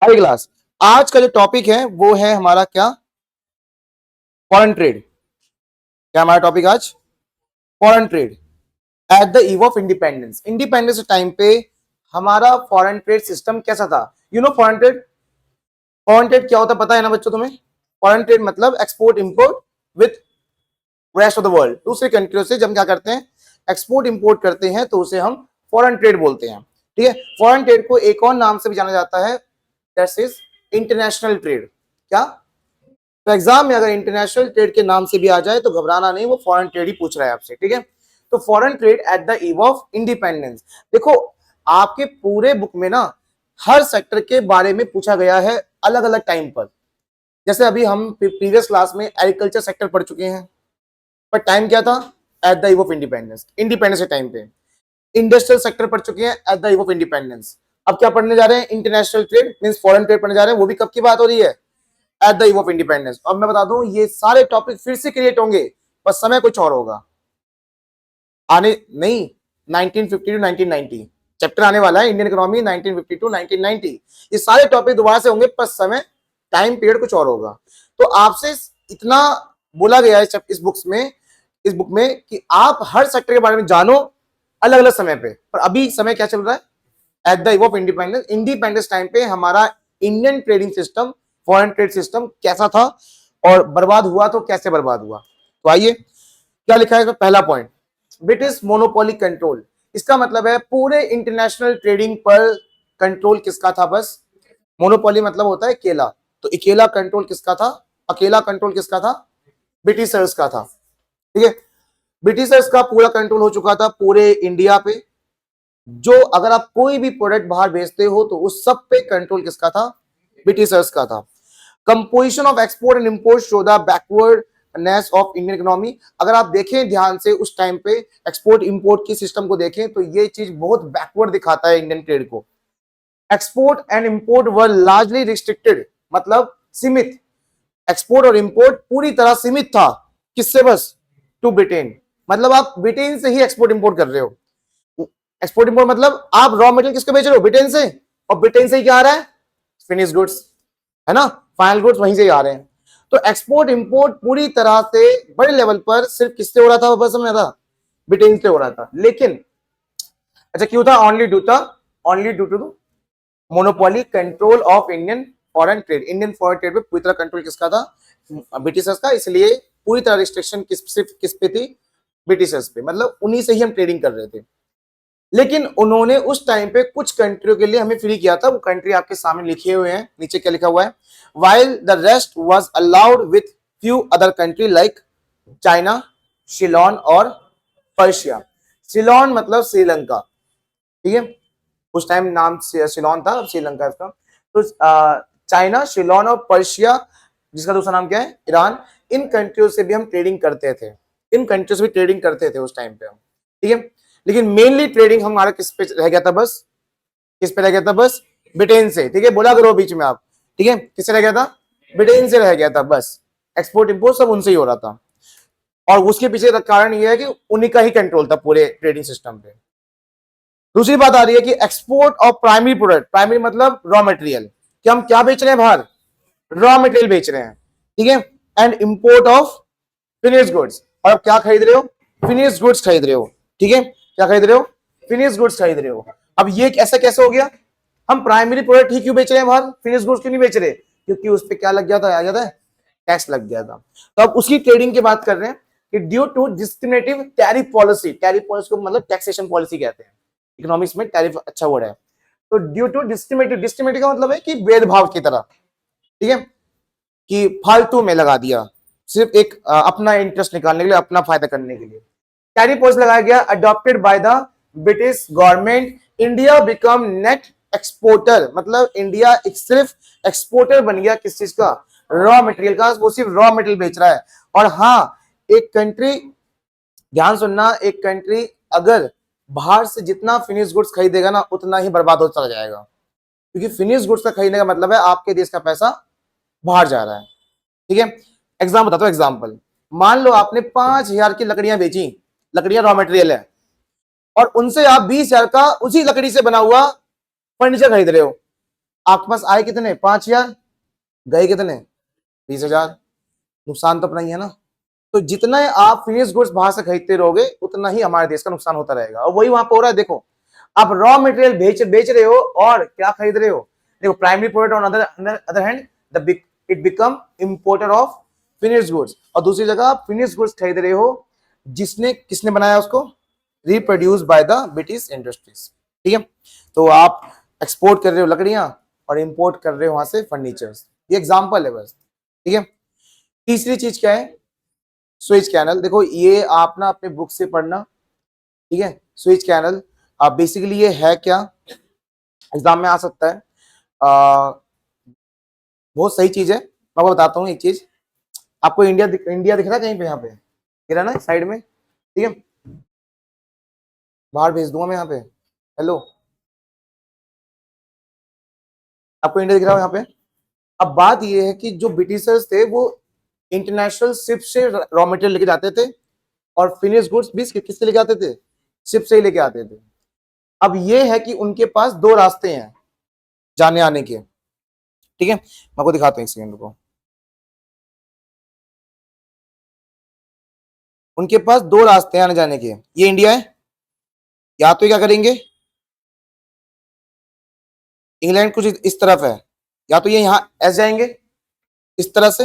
High class. आज का जो टॉपिक है वो है हमारा क्या, फॉरेन ट्रेड। क्या हमारा टॉपिक आज, foreign trade at the eve of independence. Independence के टाइम पे हमारा फॉरेन ट्रेड सिस्टम कैसा था। You know foreign trade, foreign trade क्या होता है पता है ना बच्चों तुम्हें। फॉरेन ट्रेड मतलब export import with rest of the world. दूसरे कंट्रियों से जब क्या करते हैं, एक्सपोर्ट इंपोर्ट करते हैं तो उसे हम फॉरेन ट्रेड बोलते हैं। ठीक है, फॉरेन ट्रेड को एक और नाम से भी जाना जाता है, दैट इज इंटरनेशनल ट्रेड। क्या, तो एग्जाम में अगर इंटरनेशनल ट्रेड के नाम से भी आ जाए तो घबराना नहीं, वो फॉरेन ट्रेड ही पूछ रहा है आपसे। ठीक है, तो foreign trade at the eve of independence. देखो आपके पूरे बुक में ना हर सेक्टर के बारे में पूछा गया है अलग अलग टाइम पर। जैसे अभी हम प्रीवियस क्लास में एग्रीकल्चर सेक्टर पढ़ चुके हैं, पर टाइम क्या था, at the eve of independence, independence के टाइम पे। इंडस्ट्रियल सेक्टर पढ़ चुके हैं at the eve of independence. अब क्या पढ़ने जा रहे हैं, international trade means foreign trade पढ़ने जा रहे हैं, वो भी कब की बात हो रही है, at the eve of independence. अब मैं बता दूं ये सारे टॉपिक फिर से क्रिएट होंगे, पर समय कुछ और होगा। आने नहीं, 1950 टू 1990 चैप्टर आने वाला है, इंडियन इकोनॉमी 1950 टू 1990। ये सारे टॉपिक दोबारा से होंगे, पर समय टाइम पीरियड कुछ और होगा। तो आपसे इतना बोला गया है इस बुक में कि आप हर सेक्टर के बारे में जानो अलग अलग समय पे। पर अभी समय क्या चल रहा है, at the eve of independence. Independence time पे हमारा Indian trading system, foreign trade system कैसा था और बर्बाद हुआ तो कैसे बर्बाद हुआ। तो आइए क्या लिखा है, पहला पॉइंट, ब्रिटिश मोनोपोली कंट्रोल। इसका मतलब है पूरे इंटरनेशनल ट्रेडिंग पर कंट्रोल किसका था, बस। मोनोपोली मतलब होता है अकेला, तो अकेला कंट्रोल किसका था, अकेला कंट्रोल किसका था, ब्रिटिशर्स का था। ठीक है, ब्रिटिशर्स का पूरा कंट्रोल हो चुका था पूरे इंडिया पे। जो अगर आप कोई भी प्रोडक्ट बाहर भेजते हो तो उस सब पे कंट्रोल किसका था, ब्रिटिशर्स का था। Composition of export and import show the backwardness of Indian economy. अगर आप देखें ध्यान से उस टाइम पे एक्सपोर्ट इंपोर्ट की सिस्टम को देखें तो ये चीज बहुत बैकवर्ड दिखाता है इंडियन ट्रेड को। Export and import were largely restricted, मतलब सीमित। एक्सपोर्ट और इंपोर्ट पूरी तरह सीमित था, किससे, बस, टू ब्रिटेन। मतलब आप ब्रिटेन से ही एक्सपोर्ट इंपोर्ट कर रहे हो। एक्सपोर्ट इंपोर्ट मतलब आप रॉ मटेरियल किसको बेच रहे हो, ब्रिटेन से, और ब्रिटेन से ही क्या आ रहा है, फिनिश गुड्स, है ना, फाइनल गुड्स वहीं से ही आ रहे हैं। तो एक्सपोर्ट इंपोर्ट पूरी तरह से बड़े लेवल पर सिर्फ किससे हो रहा था, बस में था, ब्रिटेन से हो रहा था। लेकिन अच्छा क्यों था, only due to monopoly control of Indian foreign trade. Indian foreign trade पे पूरी तरह कंट्रोल किसका था, ब्रिटिशर्स का। इसलिए पूरी तरह रिस्ट्रिक्शन सिर्फ किस पे थी, ब्रिटिशर्स पे, मतलब उन्हीं से ही हम ट्रेडिंग कर रहे थे। लेकिन उन्होंने उस टाइम पे कुछ कंट्रियों के लिए हमें फ्री किया था, वो कंट्री आपके सामने लिखे हुए हैं, नीचे क्या लिखा हुआ है, while the rest was allowed with few other country like China, Ceylon और पर्शिया। सिलोन मतलब श्रीलंका, ठीक है, उस टाइम नाम सिलोन था, अब श्रीलंका इसका। तो चाइना, सिलोन और पर्शिया, जिसका दूसरा नाम क्या है, ईरान, इन कंट्रियों से भी हम ट्रेडिंग करते थे, इन कंट्रियों से भी ट्रेडिंग करते थे उस टाइम पे हम। ठीक है, लेकिन मेनली ट्रेडिंग हमारा किस पे रह गया था, बस किस पे रह गया था, बस ब्रिटेन से। ठीक है, बोला करो बीच में आप, ठीक है, किससे रह गया था, ब्रिटेन से रह गया था, बस एक्सपोर्ट इंपोर्ट सब उनसे ही हो रहा था। और उसके पीछे का कारण यह है कि उन्हीं का ही कंट्रोल था पूरे ट्रेडिंग सिस्टम पे। दूसरी बात आ रही है कि export of primary product, primary मतलब रॉ मटेरियल, कि हम क्या बेच रहे हैं बाहर, रॉ मटेरियल बेच रहे हैं। ठीक है, and import of finish goods, और आप क्या खरीद रहे हो, फिनिश गुड्स खरीद रहे हो। ठीक है, क्या खरीद रहे हो, फिनिश गुड्स खरीद रहे हो। अब ये ऐसा कैसे हो गया, हम प्राइमरी प्रोडक्ट ही क्यों बेच रहे हैं बाहर, फिनिश गुड्स क्यों नहीं बेच रहे, क्योंकि उस पर क्या लग गया था, आ जाता है, टैक्स लग गया था। तो अब उसकी ट्रेडिंग की बात कर रहे हैं कि due to discriminative tariff policy, tariff policy को मतलब टैक्सेशन पॉलिसी कहते हैं, इकोनॉमिक्स में टैरिफ अच्छा वर्ड है। तो ड्यू टू डिस्क्रिमिनेटिव, डिस्क्रिमिनेटिव का मतलब है कि भेदभाव की तरह, ठीक है, कि फालतू में लगा दिया, सिर्फ एक अपना इंटरेस्ट निकालने के लिए, अपना फायदा करने के लिए टैरिफ पॉलिसी लगाया गया, adopted by the British government. India become net exporter, मतलब इंडिया एक सिर्फ एक्सपोर्टर बन गया, किस चीज का, रॉ मटेरियल का, वो सिर्फ रॉ मटेरियल बेच रहा है। और हाँ, एक कंट्री, ध्यान सुनना, एक कंट्री अगर बाहर से जितना फिनिश गुड्स खरीदेगा ना उतना ही बर्बाद होता चला जाएगा, क्योंकि फिनिश गुड्स का खरीदने का मतलब है आपके देश का पैसा बाहर जा रहा है। ठीक है, एग्जाम बताता हूं, एग्जाम्पल, मान लो आपने 5,000 की लकड़ियां बेची, लकड़ियां रॉ मटेरियल है, और उनसे आप 20,000 का उसी लकड़ी से बना हुआ फर्नीचर खरीद रहे हो। आपके पास आए कितने? 5,000, गए कितने? 20,000। नुकसान तो अपना ही है ना। तो जितना आप फिनिश गुड्स बाहर से खरीदते रहोगे उतना ही हमारे देश का नुकसान होता रहेगा। और वही वहां पर हो रहा है। देखो, आप रॉ मटेरियल बेच रहे हो और क्या खरीद रहे हो? देखो, primary product on other hand it become importer of finish goods, और दूसरी जगह आप फिनिश गुड्स खरीद रहे हो जिसने किसने बनाया उसको? Reproduce by the British industries. ठीक है, तो आप एक्सपोर्ट कर रहे हो लकड़ियां और इंपोर्ट कर रहे हो वहां से फर्नीचर्स। ये एग्जांपल है बस। ठीक है, तीसरी चीज क्या है? Suez Canal. देखो, ये आप ना अपने बुक से पढ़ना। ठीक है, स्विच कैनल बेसिकली ये है क्या, एग्जाम में आ सकता है। बहुत सही चीज है। मैं आपको बताता हूँ एक चीज। आपको इंडिया दिख रहा है कहीं पे? यहाँ पे दिख रहा है ना साइड में? ठीक है, बाहर भेज दूंगा मैं यहाँ पे। हेलो, आपको इंडिया दिख रहा है यहाँ पे? अब बात ये है कि जो ब्रिटिशर्स थे वो इंटरनेशनल शिप से रॉ मटेरियल लेके जाते थे और फिनिश गुड्स भी किससे लेके आते थे? शिप से ही लेके आते थे। अब ये है कि उनके पास दो रास्ते हैं जाने आने के। ठीक है, मैं आपको दिखाता हूँ, एक सेकंड को। उनके पास दो रास्ते हैं आने जाने के। ये इंडिया है, या तो क्या करेंगे, इंग्लैंड कुछ इस तरफ है, या तो ये यहां ऐसे जाएंगे इस तरह से,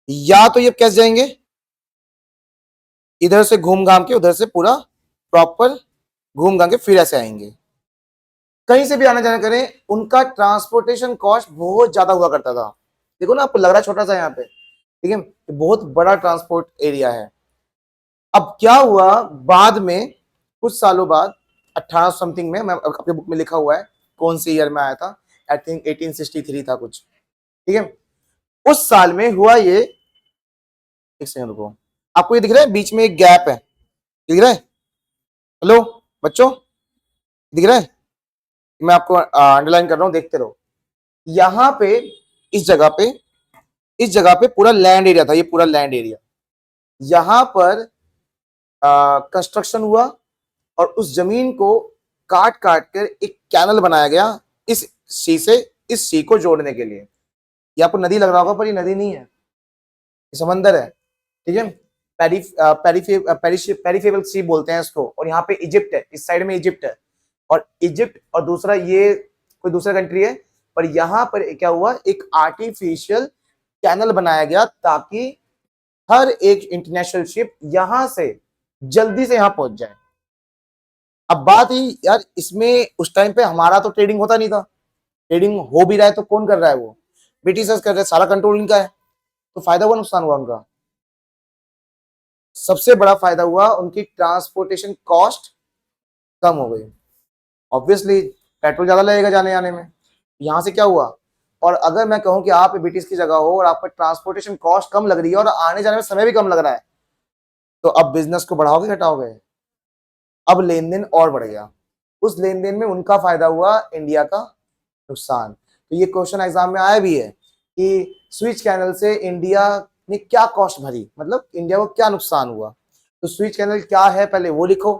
या तो ये कैसे जाएंगे, इधर से घूम घाम के उधर से पूरा प्रॉपर घूम घाम के फिर ऐसे आएंगे। कहीं से भी आना जाना करें, उनका ट्रांसपोर्टेशन कॉस्ट बहुत ज्यादा हुआ करता था। देखो ना, आपको लग रहा है छोटा सा यहाँ पे, ठीक है, बहुत बड़ा ट्रांसपोर्ट एरिया है। अब क्या हुआ बाद में, कुछ सालों बाद, 18 समथिंग में, मैं अपने बुक में लिखा हुआ है कौन सी ईयर में आया था, आई थिंक 1863 था कुछ। ठीक है, उस साल में हुआ ये, एक सेकंड रुको, आपको ये दिख रहा है बीच में एक गैप है, दिख रहा है? हेलो बच्चों, दिख रहा है? मैं आपको अंडरलाइन कर रहा हूं, देखते रहो। यहां पे इस जगह पे, इस जगह पे पूरा लैंड एरिया था, ये पूरा लैंड एरिया। यहां पर कंस्ट्रक्शन हुआ और उस जमीन को काट काट कर एक कैनल बनाया गया इस सी से इस सी को जोड़ने के लिए। ये आपको नदी लग रहा होगा, पर ये नदी नहीं है, ये समंदर है। ठीक है, पेरिफेरल सी बोलते हैं इसको। और यहाँ पे इजिप्ट है, इस साइड में इजिप्ट है, और इजिप्ट और दूसरा ये कोई दूसरा कंट्री है। पर यहाँ पर क्या हुआ, एक आर्टिफिशियल कैनल बनाया गया ताकि हर एक इंटरनेशनल शिप यहां से जल्दी से यहां पहुंच जाए। अब बात ही यार, इसमें उस टाइम पे हमारा तो ट्रेडिंग होता नहीं था। ट्रेडिंग हो भी रहा है तो कौन कर रहा है? वो ब्रिटिशर्स कर रहे हैं, सारा कंट्रोल इनका है। तो फायदा हुआ नुकसान हुआ उनका? सबसे बड़ा फायदा हुआ, उनकी ट्रांसपोर्टेशन कॉस्ट कम हो गई। ऑब्वियसली पेट्रोल ज्यादा लगेगा जाने आने में। यहां से क्या हुआ, और अगर मैं कहूं कि आप ब्रिटिश की जगह हो और आपको ट्रांसपोर्टेशन कॉस्ट कम लग रही है और आने जाने में समय भी कम लग रहा है, तो अब बिजनेस को बढ़ाओगे घटाओगे? अब लेन देन और बढ़ गया। उस लेन देन में उनका फायदा हुआ, इंडिया का नुकसान। तो ये क्वेश्चन एग्जाम में आया भी है कि स्विच कैनल से इंडिया ने क्या कॉस्ट भरी, मतलब इंडिया को क्या नुकसान हुआ। तो स्विच कैनल क्या है पहले वो लिखो,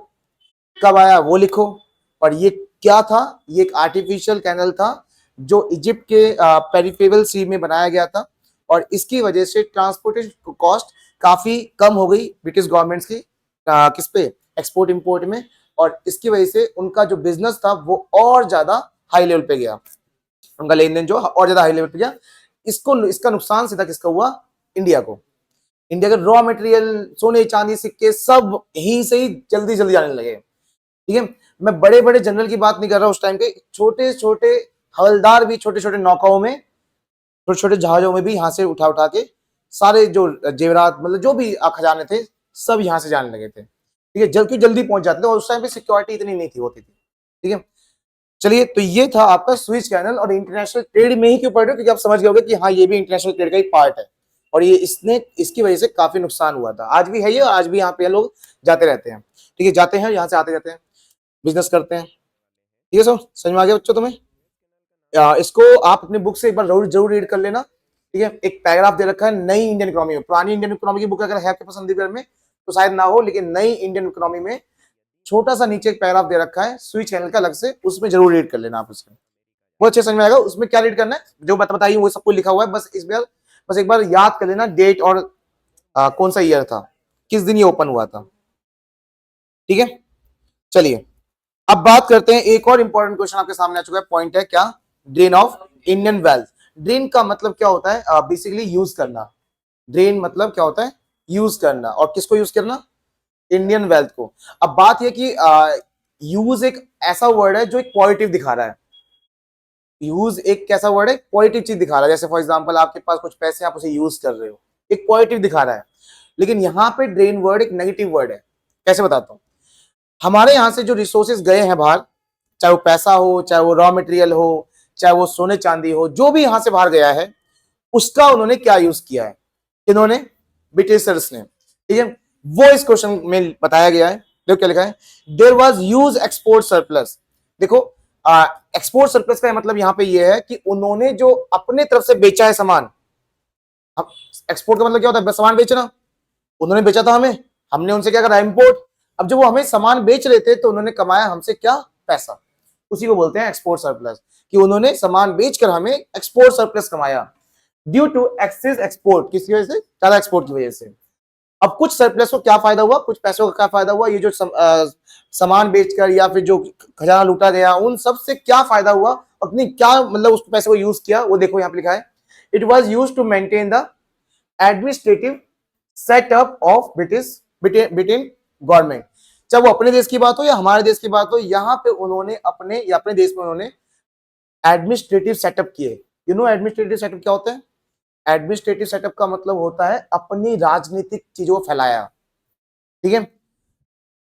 कब आया वो लिखो, और ये क्या था? ये एक आर्टिफिशियल कैनल था जो इजिप्ट के पेरिफेरल सी में बनाया गया था, और इसकी वजह से ट्रांसपोर्टेशन कॉस्ट काफी कम हो गई ब्रिटिश गवर्नमेंट्स की, किस पे? एक्सपोर्ट इंपोर्ट में। और इसकी वजह से उनका जो बिजनेस था वो और ज्यादा हाई लेवल पे गया, उनका लेन देन जो और ज्यादा हाई लेवल पे गया। इसका नुकसान सीधा किसका हुआ? इंडिया को। इंडिया के रॉ मटेरियल, सोने चांदी सिक्के सब यहीं से ही जल्दी जल्दी आने लगे। ठीक है, मैं बड़े बड़े जनरल की बात नहीं कर रहा, उस टाइम के छोटे छोटे हवलदार भी छोटे छोटे नौकाओं में, छोटे छोटे जहाजों में भी यहाँ से उठा उठा के सारे जो जेवरात, मतलब जो भी खजाने थे, सब यहाँ से जाने लगे थे। ठीक है, जल्दी जल्दी पहुंच जाते थे, और उस टाइम पे सिक्योरिटी इतनी नहीं थी होती थी। ठीक है, चलिए, तो ये था आपका स्विच कैनल। और इंटरनेशनल ट्रेड में ही क्यों पढ़ रहे हो? क्योंकि आप समझ गए होगे कि हाँ, ये भी इंटरनेशनल ट्रेड का एक पार्ट है, और ये इसकी वजह से काफी नुकसान हुआ था। आज भी है ये, आज भी यहाँ पे लोग जाते रहते हैं। ठीक है, जाते हैं यहाँ से आते जाते हैं, बिजनेस करते हैं। ठीक है सर, समझ में आ गया बच्चों तुम्हें? इसको आप अपनी बुक से एक बार जरूर रीड कर लेना। ठीक है, एक पैराग्राफ दे रखा है नई इंडियन इकोनॉमी में। पुरानी इंडियन इकोनॉमी की बुक अगर है आपके पसंदीदा में तो शायद ना हो, लेकिन नई इंडियन इकोनॉमी में छोटा सा नीचे एक पैराग्राफ दे रखा है स्विच चैनल का अलग से, उसमें जरूर रीड कर लेना आप उसको। बहुत अच्छे समझ में आएगा। उसमें क्या रीड करना है, जो बताइए वो सब कुछ लिखा हुआ है, बस एक बार याद कर लेना डेट और कौन सा ईयर था, किस दिन ये ओपन हुआ था। ठीक है, चलिए अब बात करते हैं। एक और इंपॉर्टेंट क्वेश्चन आपके सामने आ चुका है, पॉइंट है क्या, drain of Indian wealth. Drain का मतलब क्या होता है, बेसिकली यूज करना। ड्रेन मतलब क्या होता है, यूज करना। और किसको यूज करना, इंडियन वेल्थ को। अब बात यह कि यूज एक ऐसा वर्ड है जो एक पॉजिटिव दिखा रहा है। यूज एक कैसा वर्ड है, पॉजिटिव चीज दिखा रहा है। जैसे फॉर एग्जांपल आपके पास कुछ पैसे, आप उसे यूज कर रहे हो, एक पॉजिटिव दिखा रहा है। लेकिन यहां पे ड्रेन वर्ड एक नेगेटिव वर्ड है। कैसे बताता हूं, हमारे यहां से जो रिसोर्सेज गए हैं बाहर, चाहे वो पैसा हो, चाहे वो रॉ मटेरियल हो, चाहे वो सोने चांदी हो, जो भी यहां से बाहर गया है, उसका उन्होंने क्या यूज किया है, इन्होंने, ब्रिटिशर्स ने। ठीक है, वो इस क्वेश्चन में बताया गया है। देखो क्या लिखा है, there was use export surplus. देखो एक्सपोर्ट सरप्लस का मतलब यहां पे ये है कि उन्होंने जो अपने तरफ से बेचा है सामान। एक्सपोर्ट का मतलब क्या होता है, सामान बेचना। उन्होंने बेचा था हमें, हमने उनसे क्या करा, इंपोर्ट। अब जब वो हमें सामान बेच रहे थे तो उन्होंने कमाया हमसे क्या, पैसा। उसी को बोलते हैं एक्सपोर्ट सरप्लस, कि उन्होंने सामान बेचकर हमें एक्सपोर्ट सरप्लस कमाया। ड्यू टू एक्सेस एक्सपोर्ट, किसकी वजह से, ज्यादा एक्सपोर्ट की वजह से। अब कुछ सरप्लस को क्या फायदा हुआ, कुछ पैसों का क्या फायदा हुआ, ये जो सामान बेचकर या फिर जो खजाना लूटा गया, उन सब से क्या फायदा हुआ, अपनी क्या मतलब उस पैसे को यूज किया, वो देखो यहाँ पे लिखा है। It was use to maintain the administrative setup of Britain government. चाहे वो अपने देश की बात हो या हमारे देश की बात हो, यहाँ पे उन्होंने अपने या अपने देश में उन्होंने एडमिनिस्ट्रेटिव सेटअप किए। यू नो एडमिनिस्ट्रेटिव सेटअप क्या होता है, एडमिनिस्ट्रेटिव सेटअप का मतलब होता है अपनी राजनीतिक चीजों को फैलाया। ठीक है,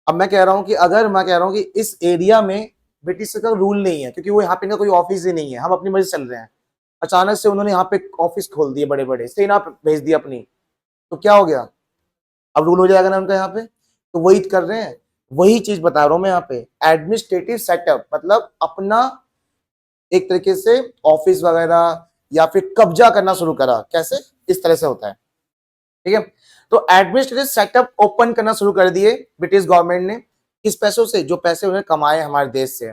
अब मैं कह रहा हूं कि अगर मैं कह रहा हूं कि इस एरिया में ब्रिटिश का रूल नहीं है, क्योंकि वो यहाँ पे कोई ऑफिस ही नहीं है, हम अपनी मर्जी चल रहे हैं, अचानक से उन्होंने यहाँ पे ऑफिस खोल दिए, बड़े बड़े सेना भेज दिया अपनी, तो क्या हो गया, अब रूल हो जाएगा ना उनका यहाँ पे। तो वही कर रहे हैं, वही चीज बता रहा हूं मैं यहाँ पे। एडमिनिस्ट्रेटिव सेटअप मतलब अपना एक तरीके से ऑफिस वगैरह या फिर कब्जा करना शुरू करा। कैसे, इस तरह से होता है। ठीक है, तो एडमिनिस्ट्रेटिव सेटअप ओपन करना शुरू कर दिए ब्रिटिश गवर्नमेंट ने। किस पैसों से, जो पैसे उन्होंने कमाए हमारे देश से।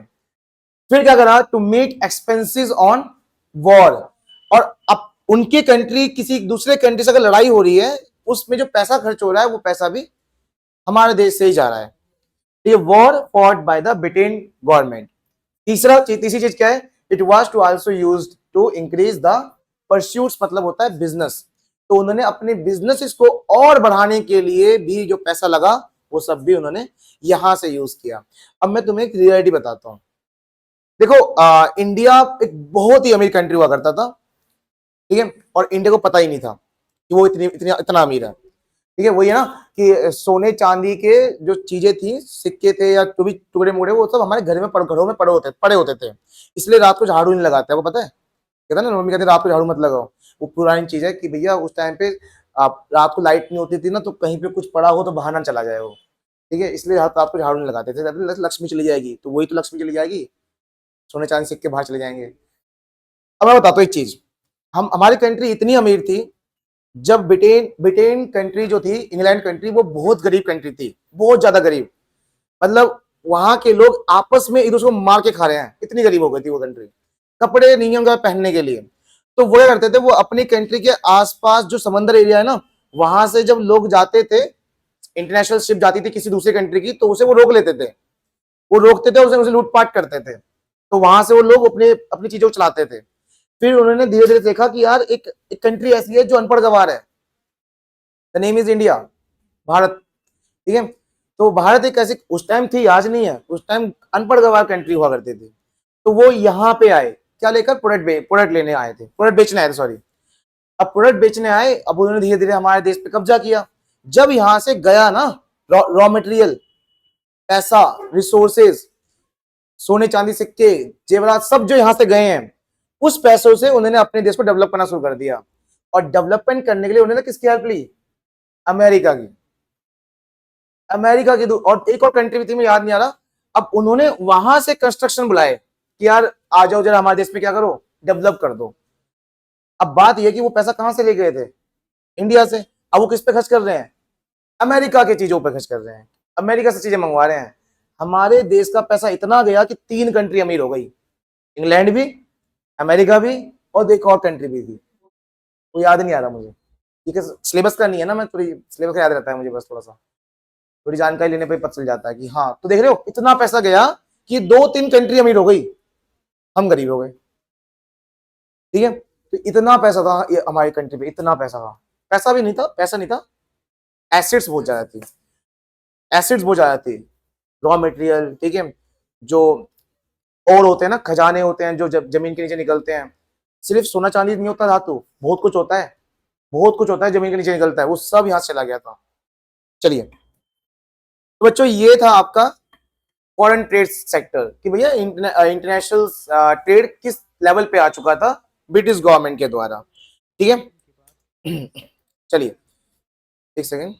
फिर क्या करा, to meet expenses on war. और अब उनकी कंट्री किसी दूसरे कंट्री से अगर लड़ाई हो रही है, उसमें जो पैसा खर्च हो रहा है वो पैसा भी हमारे देश से ही जा रहा है। ये war fought by the Britain government. तीसरी चीज क्या है, it was to also used to increase the pursuits, मतलब होता है बिजनेस। तो उन्होंने अपने बिजनेसेस को और बढ़ाने के लिए भी जो पैसा लगा, वो सब भी उन्होंने यहां से यूज किया। अब मैं तुम्हें एक रियलिटी बताता हूं। देखो इंडिया एक बहुत ही अमीर कंट्री हुआ करता था। ठीक है, और इंडिया को पता ही नहीं था कि वो इतना अमीर है। ठीक है, वही है ना कि सोने चांदी के जो चीजें थी, सिक्के थे या जो भी टुकड़े मुकड़े, वो सब हमारे घर में घरों में पड़े होते थे। इसलिए रात को झाड़ू नहीं लगाते, वो पता है, कहता है ना, मम्मी कहती है रात को झाड़ू मत लगाओ। वो पुरानी चीज है कि भैया उस टाइम पे आप रात को लाइट नहीं होती थी ना, तो कहीं पे कुछ पड़ा हो तो बाहर ना चला जाए वो। ठीक है, इसलिए रात को झाड़ू नहीं लगाते थे, लक्ष्मी चली जाएगी। तो वही तो लक्ष्मी चली जाएगी, सोने चांदी सिक्के बाहर चले जाएंगे। अब मैं बताता हूँ एक चीज, हमारी कंट्री इतनी अमीर थी, जब ब्रिटेन कंट्री जो थी, इंग्लैंड कंट्री, वो बहुत गरीब कंट्री थी, बहुत ज्यादा गरीब। मतलब वहां के लोग आपस में एक दूसरे को मार के खा रहे हैं, इतनी गरीब हो गई थी वो कंट्री। कपड़े नहीं होंगे पहनने के लिए, तो वो क्या करते थे, वो अपनी कंट्री के आसपास जो समंदर एरिया है ना, वहां से जब लोग जाते थे, इंटरनेशनल शिप जाती थी किसी दूसरे कंट्री की, तो उसे वो रोक लेते थे। वो रोकते थे, उसे लूटपाट करते थे। तो वहां से वो लोग अपने अपनी चीजों को चलाते थे। फिर उन्होंने धीरे धीरे देखा कि यार एक कंट्री ऐसी है जो अनपढ़ गवार है, the name is India, Bharat. ठीक है, तो भारत एक ऐसी उस टाइम थी, आज नहीं है, उस टाइम अनपढ़ गवार कंट्री हुआ करती थी। तो वो यहाँ पे आए, क्या लेकर, प्रोडक्ट लेने आए थे, प्रोडक्ट बेचने आए थे, सॉरी। अब प्रोडक्ट बेचने आए, अब उन्होंने धीरे धीरे हमारे देश पे कब्जा किया। जब यहां से गया ना रॉ मटेरियल, पैसा, रिसोर्सेज, सोने चांदी सिक्के जेवरात, सब जो यहां से गए हैं, उस पैसों से उन्होंने अपने देश को डेवलप करना शुरू कर दिया। और डेवलपमेंट करने के लिए उन्होंने किसकी हेल्प ली, अमेरिका की। और एक और कंट्री भी थी, मैं याद नहीं आ रहा। अब उन्होंने वहां से कंस्ट्रक्शन बुलाए कि यार आ जाओ जरा हमारे देश में, क्या करो, डेवलप कर दो। अब बात यह कि वो पैसा कहां से ले गए थे, इंडिया से। अब वो किस पे खर्च कर रहे हैं, अमेरिका की चीजों पे खर्च कर रहे हैं, अमेरिका से चीजें मंगवा रहे हैं। हमारे देश का पैसा इतना गया कि 3 कंट्री अमीर हो गई, इंग्लैंड भी, अमेरिका भी, और एक और कंट्री भी थी, वो याद नहीं आ रहा मुझे, ठीक है, सिलेबस का नहीं है ना, मैं थोड़ी सिलेबस का याद रहता है मुझे, बस थोड़ा सा थोड़ी जानकारी लेने पे पता चल जाता है कि हाँ। तो देख रहे हो इतना पैसा गया कि 2-3 कंट्री अमीर हो गई, हम गरीब हो गए, ठीक है। तो इतना पैसा था ये हमारी कंट्री में, इतना पैसा था, पैसा भी नहीं था, पैसा नहीं था, एसेट्स बहुत ज्यादा थी, एसिड्स बहुत ज्यादा थे, रॉ मटेरियल, ठीक है, जो और होते हैं ना, खजाने होते हैं जो जमीन के नीचे निकलते हैं, सिर्फ सोना चांदी नहीं होता, धातु बहुत कुछ होता है, बहुत कुछ होता है जमीन के नीचे निकलता है, वो सब यहाँ से चला गया था। चलिए, तो बच्चों ये था आपका फॉरेन ट्रेड सेक्टर कि भैया इंटरनेशनल ट्रेड किस लेवल पे आ चुका था ब्रिटिश गवर्नमेंट के द्वारा, ठीक है। चलिए एक सेकेंड,